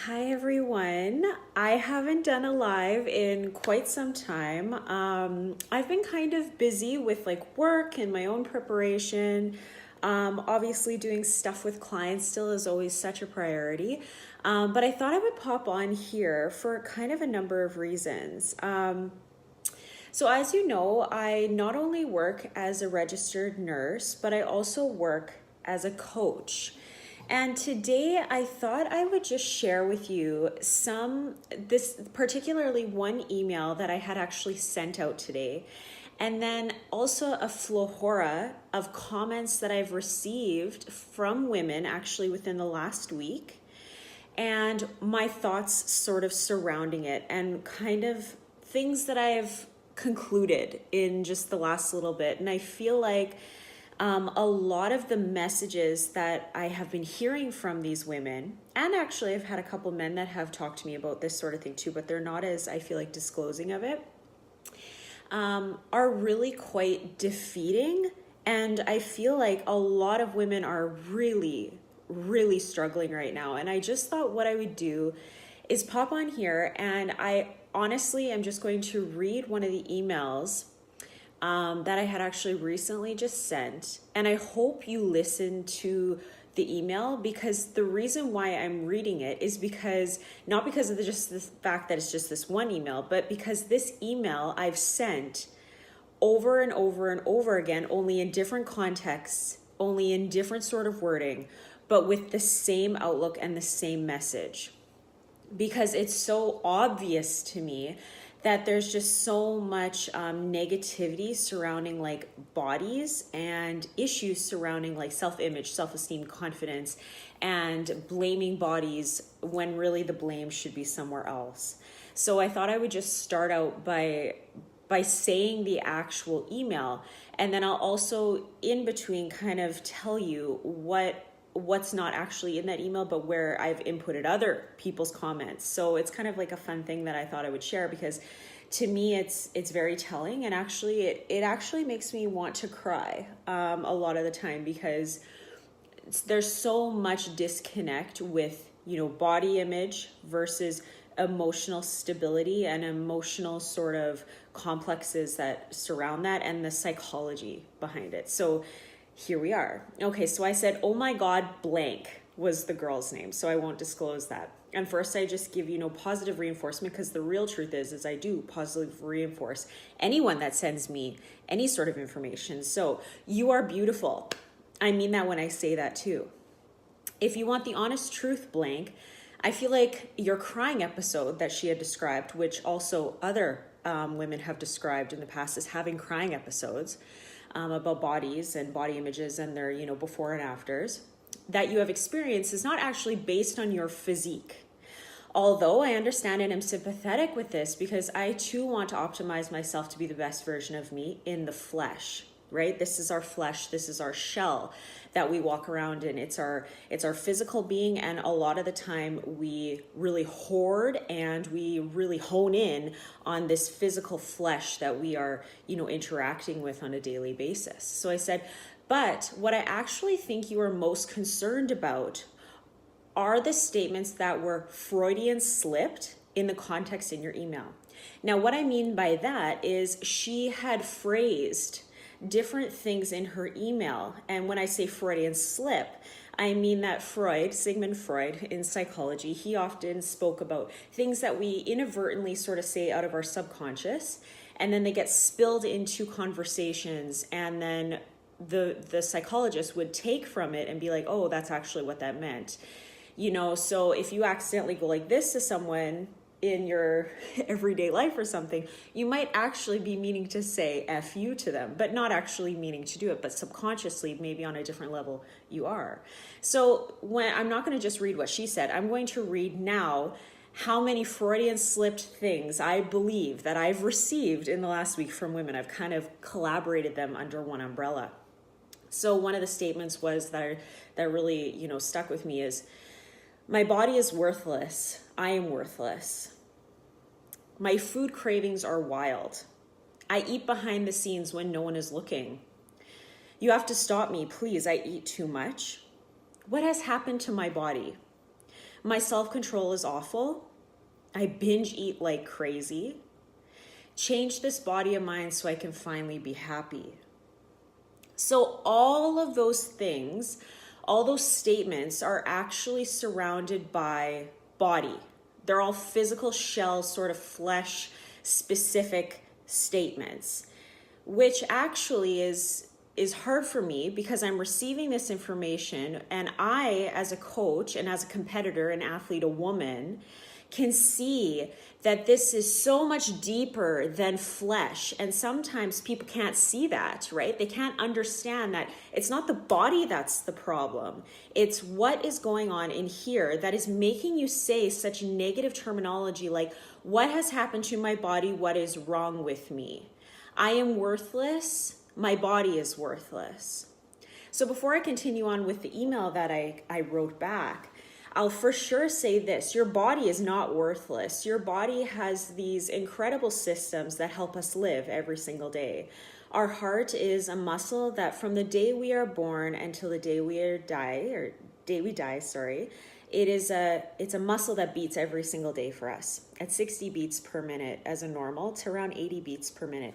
Hi everyone. I haven't done a live in quite some time. I've been kind of busy with like work and my own preparation. Obviously, doing stuff with clients still is always such a priority. But I thought I would pop on here for kind of a number of reasons. So, as you know, I not only work as a registered nurse, but I also work as a coach. And today I thought I would just share with you particularly one email that I had actually sent out today. And then also a florora of comments that I've received from women actually within the last week, and my thoughts sort of surrounding it and kind of things that I've concluded in just the last little bit. And I feel like a lot of the messages that I have been hearing from these women, and actually I've had a couple men that have talked to me about this sort of thing too, but they're not as, I feel like, disclosing of it, are really quite defeating. And I feel like a lot of women are really struggling right now. And I just thought what I would do is pop on here, and I honestly am just going to read one of the emails that I had actually recently just sent. And I hope you listen to the email, because the reason why I'm reading it is because, not because of just the fact that it's just this one email, but because this email I've sent over and over and over again, only in different contexts, only in different sort of wording, but with the same outlook and the same message. Because it's so obvious to me that there's just so much negativity surrounding like bodies and issues surrounding like self-image, self-esteem, confidence, and blaming bodies when really the blame should be somewhere else. So I thought I would just start out by saying the actual email, and then I'll also in between kind of tell you what's not actually in that email, but where I've inputted other people's comments. So it's kind of like a fun thing that I thought I would share, because to me it's very telling, and actually it actually makes me want to cry a lot of the time, because there's so much disconnect with, body image versus emotional stability and emotional sort of complexes that surround that, and the psychology behind it. So here we are. Okay, so I said, oh my God, blank was the girl's name, so I won't disclose that. And first, I just give positive reinforcement, because the real truth is I do positively reinforce anyone that sends me any sort of information. So you are beautiful. I mean that when I say that too. If you want the honest truth, blank, I feel like your crying episode that she had described, which also other women have described in the past as having crying episodes, about bodies and body images and their, before and afters, that you have experienced is not actually based on your physique. Although I understand and am sympathetic with this, because I too want to optimize myself to be the best version of me in the flesh, right? This is our flesh. This is our shell that we walk around in. It's our physical being. And a lot of the time we really hoard and we really hone in on this physical flesh that we are, interacting with on a daily basis. So I said, but what I actually think you are most concerned about are the statements that were Freudian slipped in the context in your email. Now, what I mean by that is she had phrased different things in her email. And when I say Freudian slip, I mean that Sigmund Freud in psychology, he often spoke about things that we inadvertently sort of say out of our subconscious, and then they get spilled into conversations, and then the psychologist would take from it and be like, oh, that's actually what that meant. So if you accidentally go like this to someone in your everyday life or something, you might actually be meaning to say F you to them, but not actually meaning to do it, but subconsciously, maybe on a different level, you are. So I'm not going to just read what she said, I'm going to read now how many Freudian slipped things I believe that I've received in the last week from women. I've kind of collaborated them under one umbrella. So one of the statements was that really, stuck with me is, my body is worthless. I am worthless. My food cravings are wild. I eat behind the scenes when no one is looking. You have to stop me, please. I eat too much. What has happened to my body? My self-control is awful. I binge eat like crazy. Change this body of mine so I can finally be happy. So all of those things, all those statements are actually surrounded by body. They're all physical shell, sort of flesh specific statements, which actually is hard for me because I'm receiving this information, and I, as a coach and as a competitor, an athlete, a woman, can see that this is so much deeper than flesh. And sometimes people can't see that, right? They can't understand that it's not the body that's the problem. It's what is going on in here that is making you say such negative terminology like, what has happened to my body? What is wrong with me? I am worthless. My body is worthless. So before I continue on with the email that I wrote back, I'll for sure say this: your body is not worthless. Your body has these incredible systems that help us live every single day. Our heart is a muscle that from the day we are born until the day we die, it's a muscle that beats every single day for us at 60 beats per minute as a normal to around 80 beats per minute.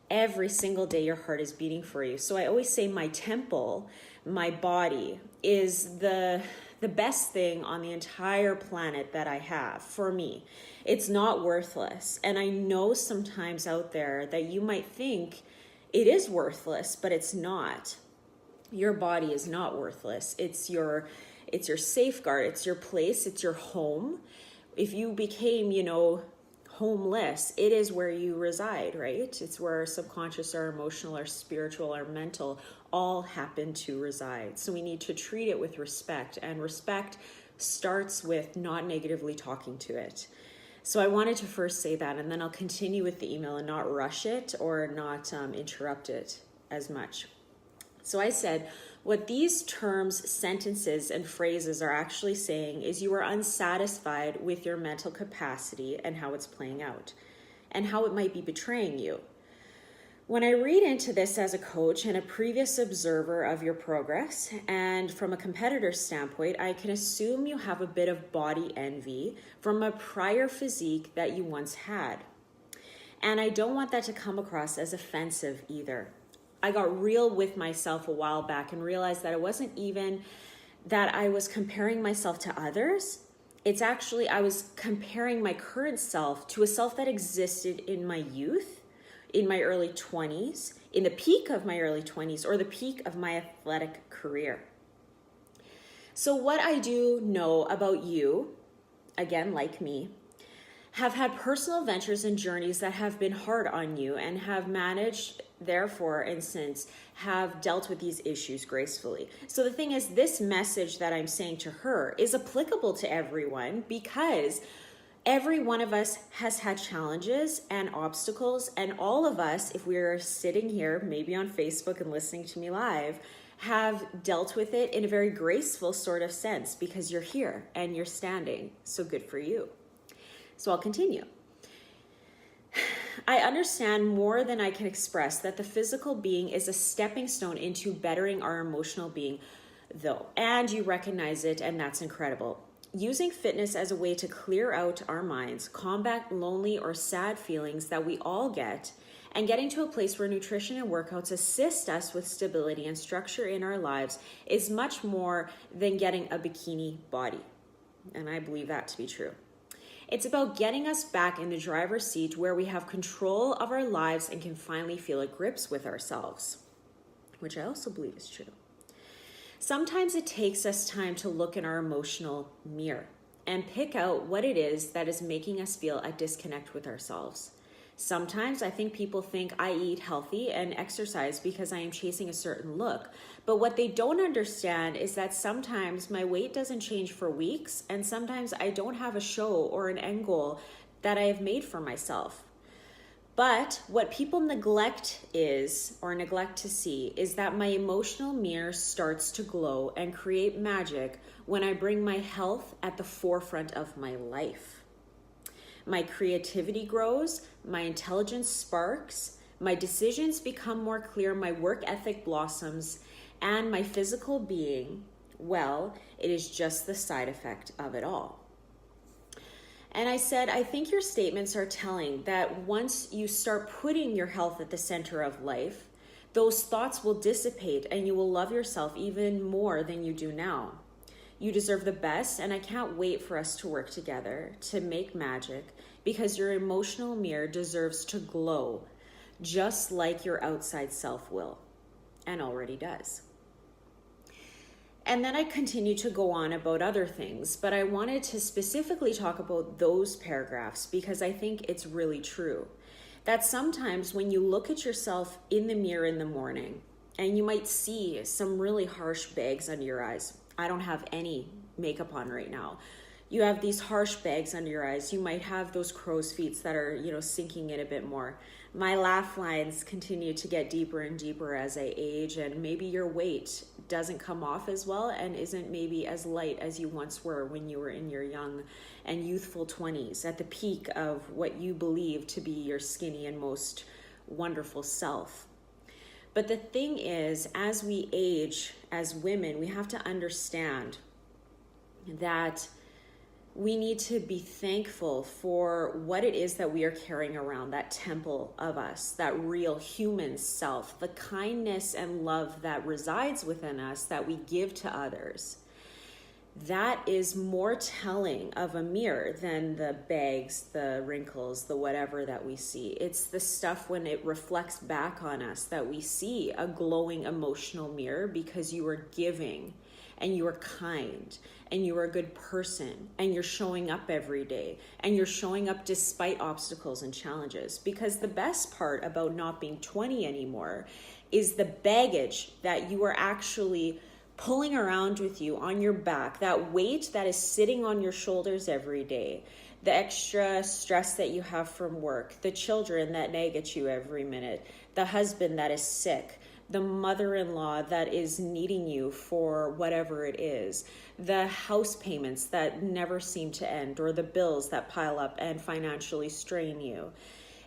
Every single day your heart is beating for you. So I always say my temple, my body, is the best thing on the entire planet that I have for me. It's not worthless. And I know sometimes out there that you might think it is worthless, but it's not. Your body is not worthless. It's your safeguard. It's your place. It's your home. If you became, homeless, it is where you reside, right? It's where our subconscious, our emotional, our spiritual, our mental all happen to reside. So we need to treat it with respect, and respect starts with not negatively talking to it. So I wanted to first say that, and then I'll continue with the email and not rush it or not interrupt it as much. So I said, what these terms, sentences, and phrases are actually saying is you are unsatisfied with your mental capacity and how it's playing out and how it might be betraying you. When I read into this as a coach and a previous observer of your progress, and from a competitor's standpoint, I can assume you have a bit of body envy from a prior physique that you once had. And I don't want that to come across as offensive either. I got real with myself a while back and realized that it wasn't even that I was comparing myself to others. It's actually I was comparing my current self to a self that existed in my youth, in my early 20s, in the peak of my early 20s, or the peak of my athletic career. So what I do know about you, again, like me, have had personal adventures and journeys that have been hard on you and have managed, therefore, and since have dealt with these issues gracefully. So the thing is, this message that I'm saying to her is applicable to everyone because every one of us has had challenges and obstacles, and all of us, if we're sitting here, maybe on Facebook and listening to me live, have dealt with it in a very graceful sort of sense because you're here and you're standing. So good for you. So I'll continue. I understand more than I can express that the physical being is a stepping stone into bettering our emotional being, though, and you recognize it, and that's incredible. Using fitness as a way to clear out our minds, combat lonely or sad feelings that we all get, and getting to a place where nutrition and workouts assist us with stability and structure in our lives is much more than getting a bikini body. And I believe that to be true. It's about getting us back in the driver's seat where we have control of our lives and can finally feel at grips with ourselves, which I also believe is true. Sometimes it takes us time to look in our emotional mirror and pick out what it is that is making us feel a disconnect with ourselves. Sometimes I think people think I eat healthy and exercise because I am chasing a certain look. But what they don't understand is that sometimes my weight doesn't change for weeks, and sometimes I don't have a show or an end goal that I have made for myself. But what people neglect to see is that my emotional mirror starts to glow and create magic when I bring my health at the forefront of my life. My creativity grows, my intelligence sparks, my decisions become more clear, my work ethic blossoms, and my physical being, Well, it is just the side effect of it all. And I said, I think your statements are telling that once you start putting your health at the center of life, those thoughts will dissipate and you will love yourself even more than you do now. You deserve the best, and I can't wait for us to work together to make magic, because your emotional mirror deserves to glow just like your outside self will, and already does. And then I continue to go on about other things, but I wanted to specifically talk about those paragraphs because I think it's really true. That sometimes when you look at yourself in the mirror in the morning, and you might see some really harsh bags under your eyes. I don't have any makeup on right now. You have these harsh bags under your eyes. You might have those crow's feet that are, sinking in a bit more. My laugh lines continue to get deeper and deeper as I age, and maybe your weight doesn't come off as well and isn't maybe as light as you once were when you were in your young and youthful 20s, at the peak of what you believe to be your skinny and most wonderful self. But the thing is, as we age as women, we have to understand that we need to be thankful for what it is that we are carrying around, that temple of us, that real human self, the kindness and love that resides within us that we give to others. That is more telling of a mirror than the bags, the wrinkles, the whatever that we see. It's the stuff when it reflects back on us that we see a glowing emotional mirror, because you are giving and you are kind and you are a good person and you're showing up every day and you're showing up despite obstacles and challenges. Because the best part about not being 20 anymore is the baggage that you are actually pulling around with you on your back, that weight that is sitting on your shoulders every day, the extra stress that you have from work, the children that nag at you every minute, the husband that is sick, the mother-in-law that is needing you for whatever it is, the house payments that never seem to end, or the bills that pile up and financially strain you.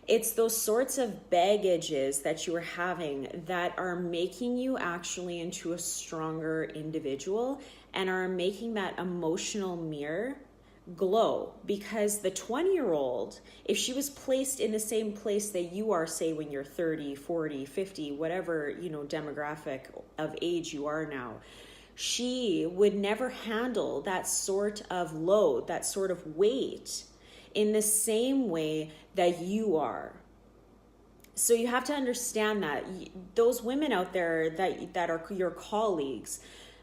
It's those sorts of baggages that you are having that are making you actually into a stronger individual and are making that emotional mirror glow. Because the 20-year-old, if she was placed in the same place that you are, say when you're 30, 40, 50, whatever, demographic of age you are now, she would never handle that sort of load, that sort of weight in the same way that you are. So you have to understand that those women out there that are your colleagues,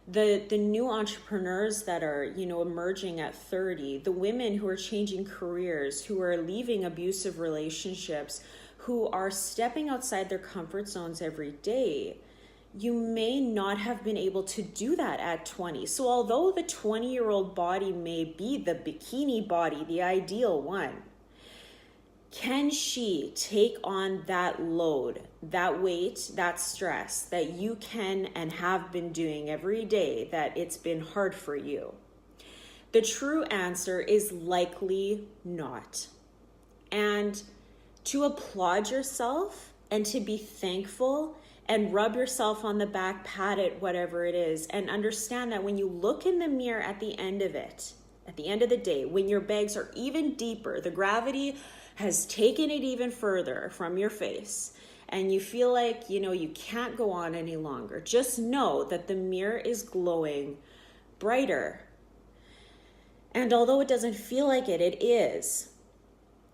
the new entrepreneurs that are, emerging at 30, the women who are changing careers, who are leaving abusive relationships, who are stepping outside their comfort zones every day, you may not have been able to do that at 20. So although the 20-year-old body may be the bikini body, the ideal one, can she take on that load, that weight, that stress that you can and have been doing every day, that it's been hard for you? The true answer is likely not. And to applaud yourself and to be thankful and rub yourself on the back, pat it, whatever it is, and understand that when you look in the mirror at the end of it, at the end of the day, when your bags are even deeper, the gravity has taken it even further from your face, and you feel like, you can't go on any longer, just know that the mirror is glowing brighter. And although it doesn't feel like it, it is.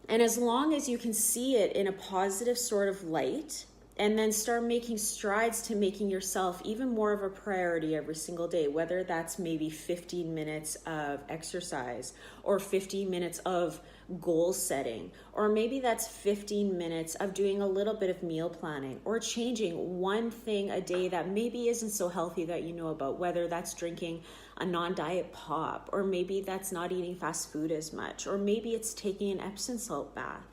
And as long as you can see it in a positive sort of light, and then start making strides to making yourself even more of a priority every single day, whether that's maybe 15 minutes of exercise or 15 minutes of goal setting, or maybe that's 15 minutes of doing a little bit of meal planning, or changing one thing a day that maybe isn't so healthy that you know about, whether that's drinking a non-diet pop, or maybe that's not eating fast food as much, or maybe it's taking an Epsom salt bath.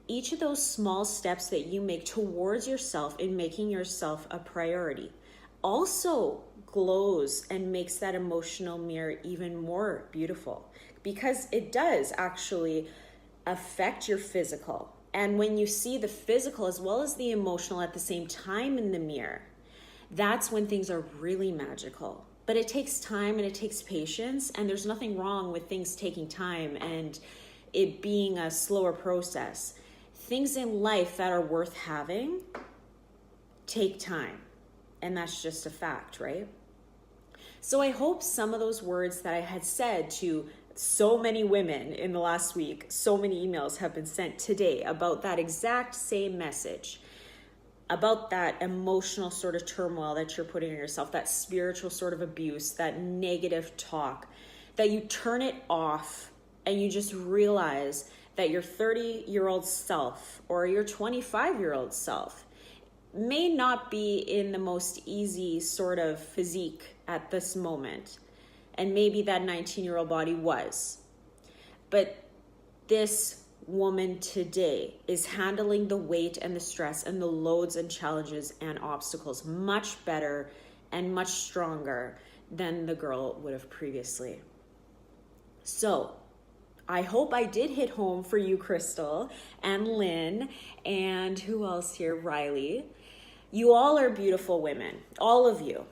Each of those small steps that you make towards yourself in making yourself a priority also glows and makes that emotional mirror even more beautiful, because it does actually affect your physical. And when you see the physical as well as the emotional at the same time in the mirror, that's when things are really magical. But it takes time and it takes patience, and there's nothing wrong with things taking time and it being a slower process. Things in life that are worth having take time, and that's just a fact, right? So I hope some of those words that I had said to so many women in the last week, so many emails have been sent today about that exact same message, about that emotional sort of turmoil that you're putting on yourself, that spiritual sort of abuse, that negative talk, that you turn it off and you just realize that your 30-year-old self or your 25-year-old self may not be in the most easy sort of physique at this moment. And maybe that 19-year-old body was. But this woman today is handling the weight and the stress and the loads and challenges and obstacles much better and much stronger than the girl would have previously. So I hope I did hit home for you, Crystal and Lynn, and who else here? Riley. You all are beautiful women, all of you.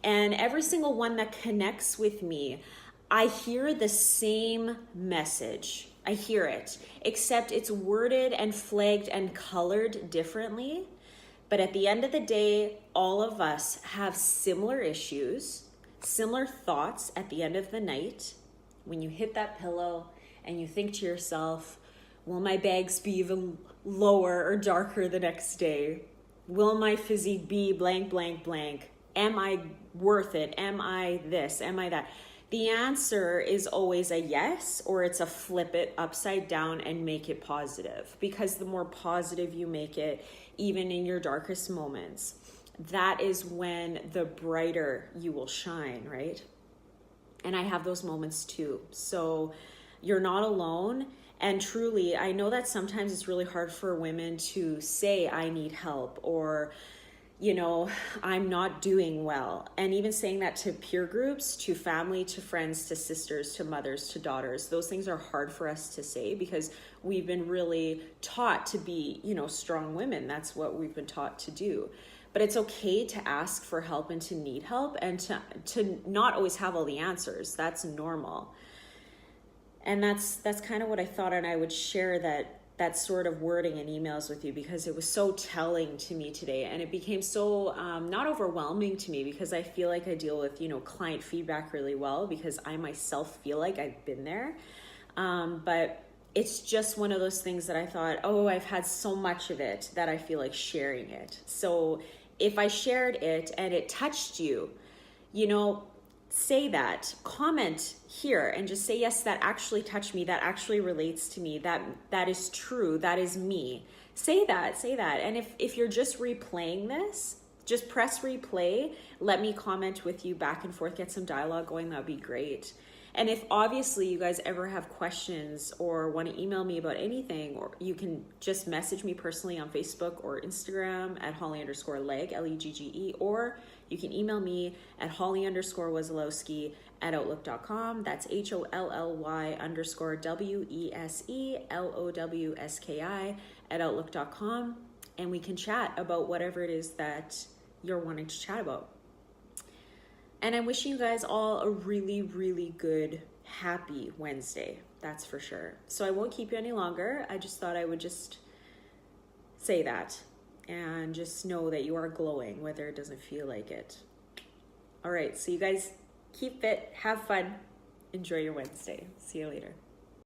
And every single one that connects with me, I hear the same message. I hear it, except it's worded and flagged and colored differently. But at the end of the day, all of us have similar issues, similar thoughts at the end of the night. When you hit that pillow and you think to yourself, will my bags be even lower or darker the next day? Will my physique be blank, blank, blank? Am I worth it? Am I this? Am I that? The answer is always a yes, or it's a flip it upside down and make it positive. Because the more positive you make it, even in your darkest moments, that is when the brighter you will shine, right? And I have those moments too. So you're not alone. And truly, I know that sometimes it's really hard for women to say, I need help, or, you know, I'm not doing well. And even saying that to peer groups, to family, to friends, to sisters, to mothers, to daughters, those things are hard for us to say because we've been really taught to be, you know, strong women. That's what we've been taught to do. But it's okay to ask for help and to need help and to not always have all the answers. That's normal. And that's kind of what I thought, and I would share that sort of wording in emails with you because it was so telling to me today, and it became so not overwhelming to me because I feel like I deal with, you know, client feedback really well because I myself feel like I've been there. But it's just one of those things that I thought, oh, I've had so much of it that I feel like sharing it. So if I shared it and it touched you, you know, say that, comment here and just say, yes, that actually touched me. That actually relates to me. That is true. That is me. Say that. And if you're just replaying this, just press replay. Let me comment with you back and forth, get some dialogue going. That'd be great. And if obviously you guys ever have questions or want to email me about anything, or you can just message me personally on Facebook or Instagram at Holly_Legge, Legge, or you can email me at Holly_Weselowski@outlook.com. That's HOLLY_WESELOWSKI@outlook.com. And we can chat about whatever it is that you're wanting to chat about. And I'm wishing you guys all a really, really good, happy Wednesday. That's for sure. So I won't keep you any longer. I just thought I would just say that and just know that you are glowing, whether it doesn't feel like it. All right. So you guys keep fit, have fun, enjoy your Wednesday. See you later.